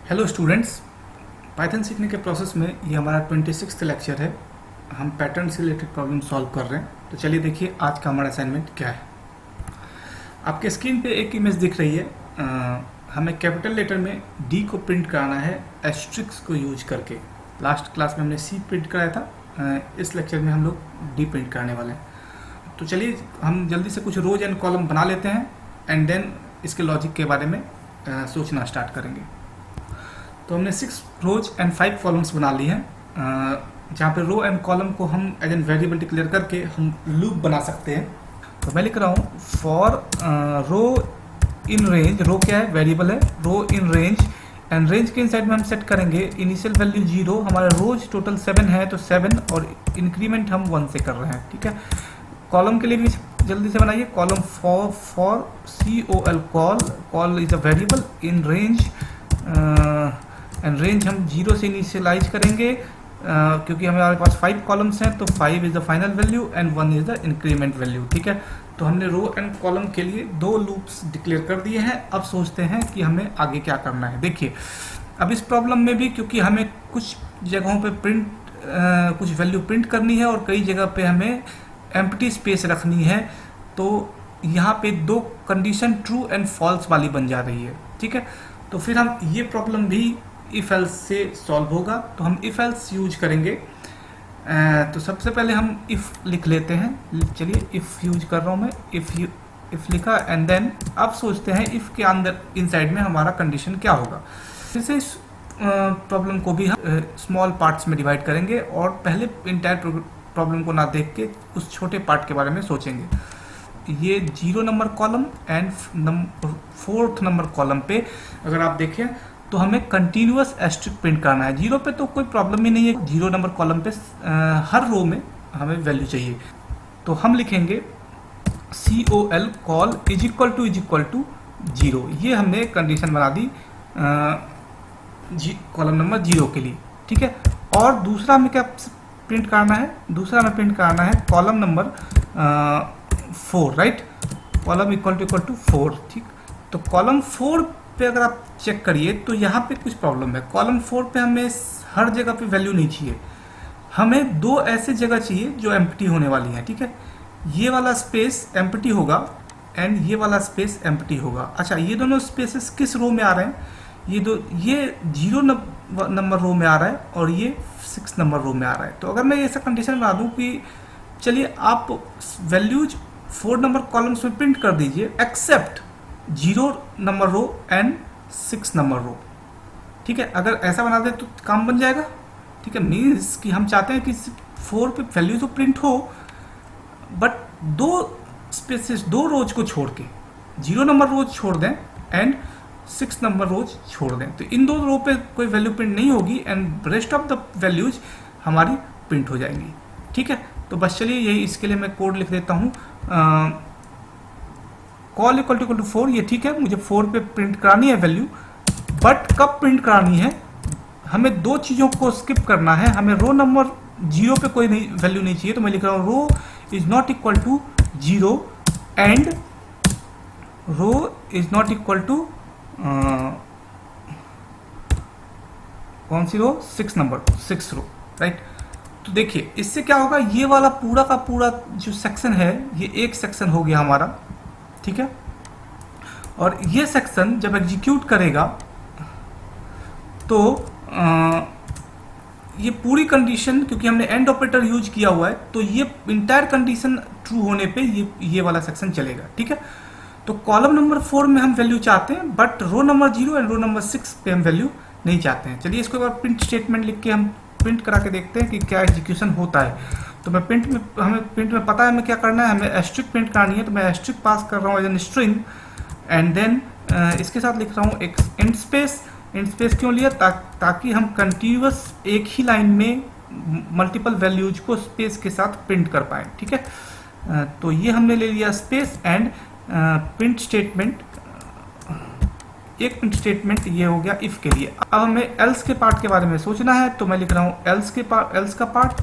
Hello students, Python सीखने के process में ये हमारा 26th लेक्चर है। हम पैटर्न से रिलेटेड प्रॉब्लम सॉल्व कर रहे हैं। तो चलिए देखिए आज का हमारा असाइनमेंट क्या है। आपके स्क्रीन पे एक इमेज दिख रही है। हमें कैपिटल लेटर में डी को प्रिंट कराना है एस्ट्रिक्स को यूज करके। लास्ट क्लास में हमने सी प्रिंट कराया था। इस लेक्चर में हम लोग डी प्रिंट कराने वाले हैं। तो चलिए हम जल्दी से कुछ रोज एंड कॉलम बना लेते हैं एंड देन इसके लॉजिक के बारे में सोचना स्टार्ट करेंगे। तो हमने 6 रोज एंड 5 कॉलम्स बना ली हैं, जहाँ पे रो एंड कॉलम को हम एज एन वेरिएबल डिक्लेयर करके हम लूप बना सकते हैं। तो मैं लिख रहा हूँ फॉर रो इन रेंज। रो क्या है? वेरिएबल है। रो इन रेंज एंड रेंज के इनसाइड में हम सेट करेंगे इनिशियल वैल्यू 0। हमारा रोज टोटल 7 है तो 7 और इंक्रीमेंट हम 1 से कर रहे हैं। ठीक है। कॉलम के लिए भी जल्दी से बनाइए। Column for COL col is a variable in range and range हम 0 से इनिशियलाइज करेंगे क्योंकि हमारे पास 5 कॉलम्स हैं। तो 5 is the final value and 1 is the increment value. ठीक है। तो हमने रो एंड कॉलम के लिए 2 लूप्स डिक्लेयर कर दिए हैं। अब सोचते हैं कि हमें आगे क्या करना है। देखिए अब इस प्रॉब्लम में भी क्योंकि हमें कुछ जगहों पे कुछ वैल्यू प्रिंट करनी है और कई जगह पे हमें एम्प्टी स्पेस रखनी है, तो यहाँ पे 2 कंडीशन ट्रू एंड फॉल्स वाली बन जा रही है। ठीक है। तो फिर हम ये प्रॉब्लम भी इफ एल्स से सॉल्व होगा। तो हम इफ एल्स यूज करेंगे। तो सबसे पहले हम इफ लिख लेते हैं। चलिए इफ यूज कर रहा हूँ मैं। इफ लिखा एंड देन अब सोचते हैं इफ के अंदर इनसाइड में हमारा कंडीशन क्या होगा। फिर से इस प्रॉब्लम को भी हम स्मॉल पार्ट्स में डिवाइड करेंगे और पहले इंटायर प्रॉब्लम को ना देख के उस छोटे पार्ट के बारे में सोचेंगे। ये 0 number column and 4th number column पे अगर आप देखें तो हमें कंटिन्यूअस एस्ट्रिक प्रिंट करना है। 0 पे तो कोई प्रॉब्लम ही नहीं है। 0 नंबर कॉलम पे हर रो में हमें वैल्यू चाहिए। तो हम लिखेंगे COL col is equal to 0। ये हमने कंडीशन बना दी कॉलम नंबर 0 के लिए। ठीक है। और दूसरा हमें क्या प्रिंट करना है? दूसरा हमें प्रिंट करना है column number 4, right. Column equal to 4। ठीक। तो कॉलम 4 पे अगर आप चेक करिए तो यहाँ पे कुछ प्रॉब्लम है। कॉलम 4 पे हमें हर जगह पे वैल्यू नहीं चाहिए। हमें 2 ऐसे जगह चाहिए जो एम्प्टी होने वाली हैं। ठीक है। ये वाला स्पेस एम्प्टी होगा एंड ये वाला स्पेस एम्प्टी होगा। अच्छा, ये दोनों स्पेसेस किस रो में आ रहे हैं? ये 0 नंबर रो में आ रहा है और ये 6 नंबर रो में आ रहा है। तो अगर मैं ऐसा कंडीशन बना दूँ कि चलिए आप वैल्यूज 4 नंबर कॉलम्स में प्रिंट कर दीजिए except 0 number row and 6 number row. ठीक है। अगर ऐसा बना दे तो काम बन जाएगा। ठीक है। मीन्स कि हम चाहते हैं कि 4 पे वैल्यू तो प्रिंट हो बट 2 स्पेसेस 2 रोज को छोड़ के 0 नंबर रोज छोड़ दें एंड 6 नंबर रोज छोड़ दें। तो इन 2 रो पे कोई वैल्यू प्रिंट नहीं होगी and rest of the values हमारी प्रिंट हो जाएंगी। ठीक है। तो बस चलिए यही इसके लिए मैं कोड लिख देता हूँ। Col equal to 4। ये ठीक है, मुझे 4 पे प्रिंट करानी है वैल्यू, बट कब प्रिंट करानी है? हमें 2 चीज़ों को स्किप करना है। हमें रो नंबर 0 पे कोई वैल्यू नहीं चाहिए। तो मैं लिख रहा हूँ row is not equal to 0 and row is not equal to कौन सी रो? 6 नंबर 6 रो, राइट। तो देखिए इससे क्या होगा, ये वाला पूरा का पूरा जो सेक्शन है ये एक सेक्शन हो गया हमारा। ठीक है। और ये सेक्शन जब एग्जीक्यूट करेगा तो ये पूरी कंडीशन, क्योंकि हमने एंड ऑपरेटर यूज किया हुआ है, तो ये इंटायर कंडीशन ट्रू होने पे ये वाला सेक्शन चलेगा। ठीक है। तो कॉलम नंबर 4 में हम वैल्यू चाहते हैं but row number 0 and row number 6 पे हम वैल्यू नहीं चाहते हैं। चलिए इसको एक बार प्रिंट स्टेटमेंट लिख के हम प्रिंट करा के देखते हैं कि क्या एग्जीक्यूशन होता है। तो मैं हमें प्रिंट में पता है हमें क्या करना है। हमें एस्ट्रिक प्रिंट करानी है। तो मैं एस्ट्रिक पास कर रहा हूँ as an string and then इसके साथ लिख रहा हूँ एक इंट स्पेस। इंट स्पेस क्यों लिया? ताकि हम कंटिन्यूअस एक ही लाइन में मल्टीपल वैल्यूज को स्पेस के साथ प्रिंट कर पाए। ठीक है। तो ये हमने ले लिया स्पेस एंड प्रिंट स्टेटमेंट। एक प्रिंट स्टेटमेंट ये हो गया इफ के लिए। अब हमें एल्स के पार्ट के बारे में सोचना है। तो मैं लिख रहा हूँ एल्स का पार्ट।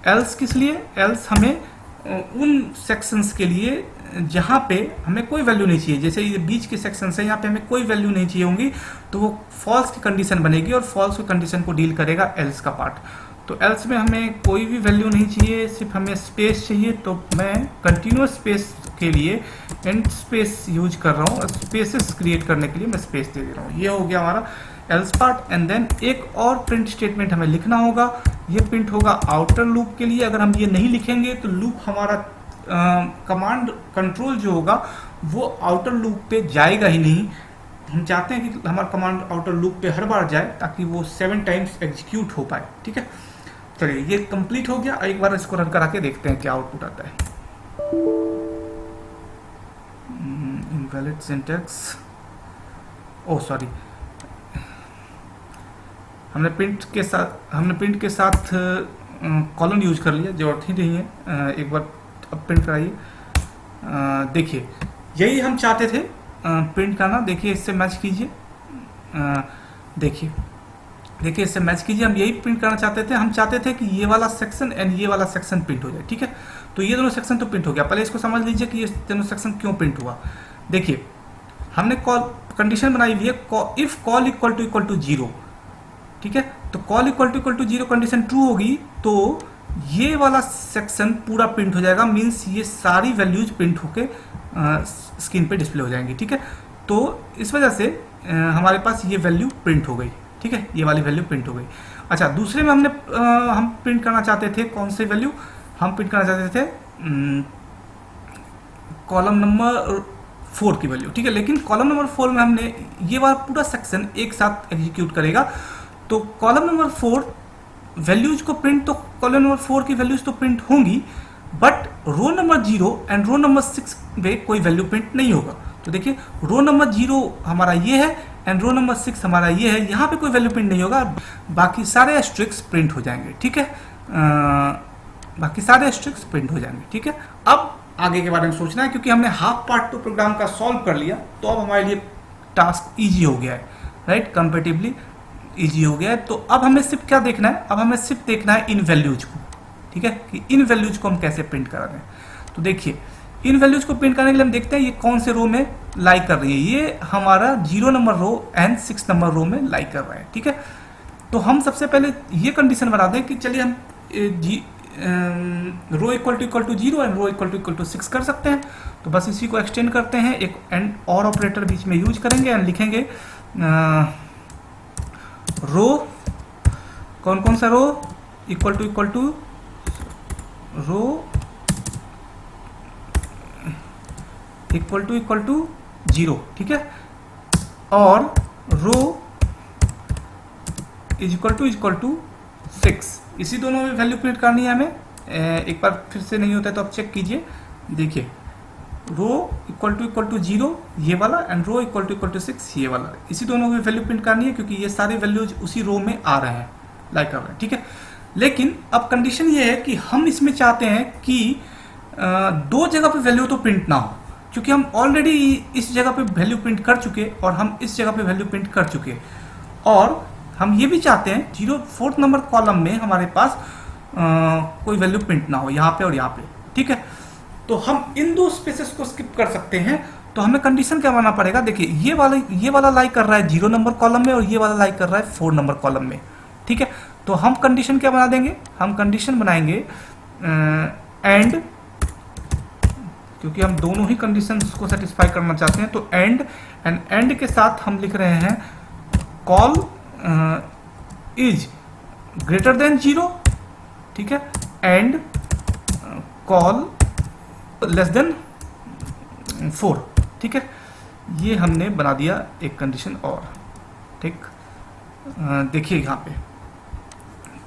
एल्स किस लिए? एल्स हमें उन सेक्शंस के लिए जहाँ पे हमें कोई वैल्यू नहीं चाहिए, जैसे ये बीच के सेक्शन है यहाँ पे हमें कोई वैल्यू नहीं चाहिए होंगी, तो वो फॉल्स की कंडीशन बनेगी और फॉल्स की कंडीशन को डील करेगा एल्स का पार्ट। तो एल्स में हमें कोई भी वैल्यू नहीं चाहिए, सिर्फ हमें स्पेस चाहिए, तो मैं कंटिन्यूस स्पेस के लिए एंड स्पेस यूज कर रहा हूँ, स्पेसेस क्रिएट करने के लिए मैं स्पेस दे रहा हूँ। ये हो गया हमारा एल्स पार्ट। एंड देन एक और प्रिंट स्टेटमेंट हमें लिखना होगा, ये प्रिंट होगा आउटर लूप के लिए। अगर हम ये नहीं लिखेंगे तो लूप हमारा कमांड कंट्रोल जो होगा वो आउटर लूप पे जाएगा ही नहीं। हम चाहते हैं कि हमारा कमांड आउटर लूप पे हर बार जाए ताकि वो 7 टाइम्स एग्जीक्यूट हो पाए। ठीक है, चलिए ये कंप्लीट हो गया। एक बार इसको रन करा के देखते हैं क्या आउटपुट आता है। इनवैलिड सिंटैक्स, ओह सॉरी, हमने प्रिंट के साथ कॉलन यूज कर लिया जो अर्थ ही नहीं है। एक बार अब प्रिंट कराइए। देखिए यही हम चाहते थे प्रिंट करना। देखिए इससे मैच कीजिए, देखिए इससे मैच कीजिए। हम यही प्रिंट करना चाहते थे। हम चाहते थे कि ये वाला सेक्शन एंड ये वाला सेक्शन प्रिंट हो जाए। ठीक है, तो ये दोनों सेक्शन तो प्रिंट हो गया। पहले इसको समझ लीजिए कि ये दोनों सेक्शन क्यों प्रिंट हुआ। देखिए हमने कंडीशन बनाई हुई है इफ कॉल इक्वल टू 0। ठीक है, तो col equal to 0 condition true होगी तो ये वाला सेक्शन पूरा प्रिंट हो जाएगा, मीन्स ये सारी वैल्यूज प्रिंट होके स्क्रीन पे डिस्प्ले हो जाएंगी। ठीक है, तो इस वजह से हमारे पास ये वैल्यू प्रिंट हो गई। ठीक है, ये वाली वैल्यू प्रिंट हो गई। अच्छा, दूसरे में हम प्रिंट करना चाहते थे कौन सी वैल्यू, हम प्रिंट करना चाहते थे कॉलम नंबर 4 की वैल्यू। ठीक है, लेकिन कॉलम नंबर 4 में हमने ये वाला पूरा सेक्शन एक साथ एग्जीक्यूट करेगा, तो कॉलम नंबर 4 वैल्यूज को प्रिंट, तो कॉलम नंबर 4 की वैल्यूज तो प्रिंट होंगी, but row number 0 and row number 6 में कोई वैल्यू प्रिंट नहीं होगा। तो देखिए रो नंबर 0 हमारा ये है एंड रो नंबर 6 हमारा ये है, यहाँ पे कोई वैल्यू प्रिंट नहीं होगा, बाकी सारे एस्ट्रिक्स प्रिंट हो जाएंगे। ठीक है, बाकी सारे एस्ट्रिक्स प्रिंट हो जाएंगे। ठीक है, अब आगे के बारे में सोचना है, क्योंकि हमने हाफ पार्ट तो प्रोग्राम का सॉल्व कर लिया, तो अब हमारे लिए टास्क ईजी हो गया है, राइट, कंपेरेटिवली ईजी हो गया है। तो अब हमें सिर्फ क्या देखना है, अब हमें सिर्फ देखना है इन वैल्यूज को। ठीक है, कि इन वैल्यूज को हम कैसे प्रिंट करा दें। तो देखिए इन वैल्यूज को प्रिंट करने के लिए हम देखते हैं ये कौन से रो में लाई कर रही है। ये हमारा 0 नंबर रो एंड 6 नंबर रो में लाई कर रहा है। ठीक है, तो हम सबसे पहले ये कंडीशन बना दें कि चलिए हम row equal to 0 and row equal to 6 कर सकते हैं। तो बस इसी को एक्सटेंड करते हैं, एक एंड और ऑपरेटर बीच में यूज करेंगे एंड लिखेंगे रो, कौन सा row, equal to row equal to 0। ठीक है, और रो इक्वल टू 6, इसी दोनों में वैल्यू प्रिंट करनी है हमें। एक बार फिर से नहीं होता है तो आप चेक कीजिए। देखिए रो इक्वल टू 0 ये वाला एंड रो इक्वल टू 6 ये वाला, इसी दोनों में वैल्यू प्रिंट करनी है, क्योंकि ये सारे वैल्यूज उसी रो में आ रहे हैं, लाइक कर रहे हैं। ठीक है, लेकिन अब कंडीशन ये है कि हम इसमें चाहते हैं कि दो जगह पे वैल्यू तो प्रिंट ना हो, क्योंकि हम ऑलरेडी इस जगह पे वैल्यू प्रिंट कर चुके और हम इस जगह पे वैल्यू प्रिंट कर चुके, और हम ये भी चाहते हैं 4th नंबर कॉलम में हमारे पास कोई वैल्यू प्रिंट ना हो, यहाँ पे और यहाँ पे। ठीक है, तो हम इन दो स्पेसेस को स्किप कर सकते हैं। तो हमें कंडीशन क्या बनाना पड़ेगा, देखिए ये वाला लाई कर रहा है 0 नंबर कॉलम में और ये वाला लाई कर रहा है 4 नंबर कॉलम में। ठीक है, तो हम कंडीशन क्या बना देंगे, हम कंडीशन बनाएंगे एंड, क्योंकि हम दोनों ही कंडीशंस को सेटिस्फाई करना चाहते हैं, तो एंड के साथ हम लिख रहे हैं कॉल इज ग्रेटर देन 0। ठीक है, एंड कॉल लेस देन 4। ठीक है, ये हमने बना दिया एक कंडीशन और। ठीक, देखिए यहाँ पे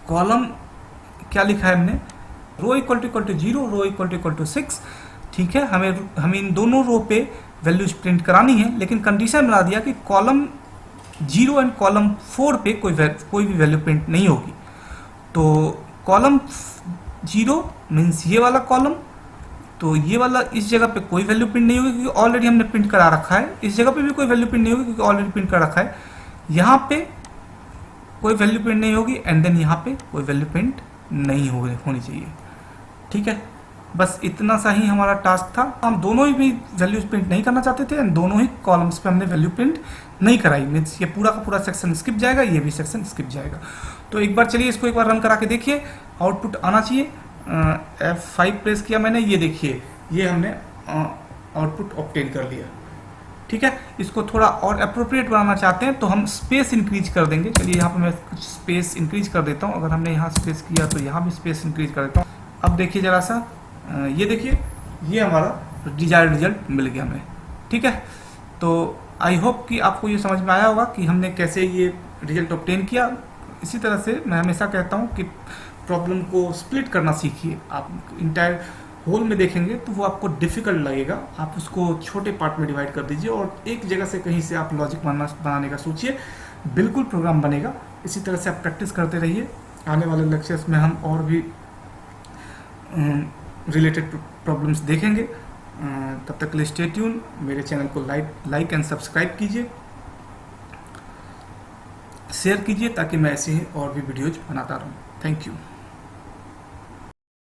कॉलम क्या लिखा है हमने, row equal to 0, row equal to 6। ठीक है, हमें इन दोनों रो पे वैल्यूज प्रिंट करानी है, लेकिन कंडीशन बना दिया कि कॉलम 0 एंड कॉलम 4 पे कोई भी वैल्यू प्रिंट नहीं होगी। तो कॉलम 0 मीन्स ये वाला कॉलम, तो ये वाला इस जगह पे कोई वैल्यू प्रिंट नहीं होगी क्योंकि ऑलरेडी हमने प्रिंट करा रखा है। इस जगह पे भी कोई वैल्यू प्रिंट नहीं होगी क्योंकि ऑलरेडी प्रिंट कर रखा है। यहाँ पे कोई वैल्यू प्रिंट नहीं होगी एंड देन यहाँ पे कोई वैल्यू प्रिंट नहीं होनी चाहिए। ठीक है, बस इतना सा ही हमारा टास्क था। हम दोनों ही भी वैल्यूज प्रिंट नहीं करना चाहते थे, दोनों ही कॉलम्स पे हमने वैल्यू प्रिंट नहीं कराई। मीन्स ये पूरा का पूरा सेक्शन स्किप जाएगा, ये भी सेक्शन स्किप जाएगा। तो एक बार चलिए इसको एक बार रन करा के देखिए, आउटपुट आना चाहिए। F5 प्रेस किया मैंने, ये देखिए ये हमने आउटपुट ऑब्टेन कर लिया। ठीक है, इसको थोड़ा और अप्रोप्रिएट बनाना चाहते हैं तो हम स्पेस इंक्रीज कर देंगे। चलिए यहाँ पे मैं कुछ स्पेस इंक्रीज कर देता हूँ। अगर हमने यहाँ स्पेस किया तो यहाँ भी स्पेस इंक्रीज कर देता हूँ। अब देखिए जरा सा, ये देखिए ये हमारा डिजायर्ड रिजल्ट मिल गया हमें। ठीक है, तो आई होप कि आपको ये समझ में आया होगा कि हमने कैसे ये रिजल्ट ऑब्टेन किया। इसी तरह से मैं हमेशा कहता हूँ कि प्रॉब्लम को स्प्लिट करना सीखिए। आप इंटायर होल में देखेंगे तो वो आपको डिफिकल्ट लगेगा, आप उसको छोटे पार्ट में डिवाइड कर दीजिए और एक जगह से कहीं से आप लॉजिक बनाने का सोचिए, बिल्कुल प्रोग्राम बनेगा। इसी तरह से आप प्रैक्टिस करते रहिए। आने वाले लेक्चर्स में हम और भी रिलेटेड प्रॉब्लम्स देखेंगे। तब तक के लिए स्टे ट्यून। मेरे चैनल को लाइक एंड सब्सक्राइब कीजिए, शेयर कीजिए ताकि मैं ऐसे ही और भी वीडियोज बनाता रहूँ। Thank you.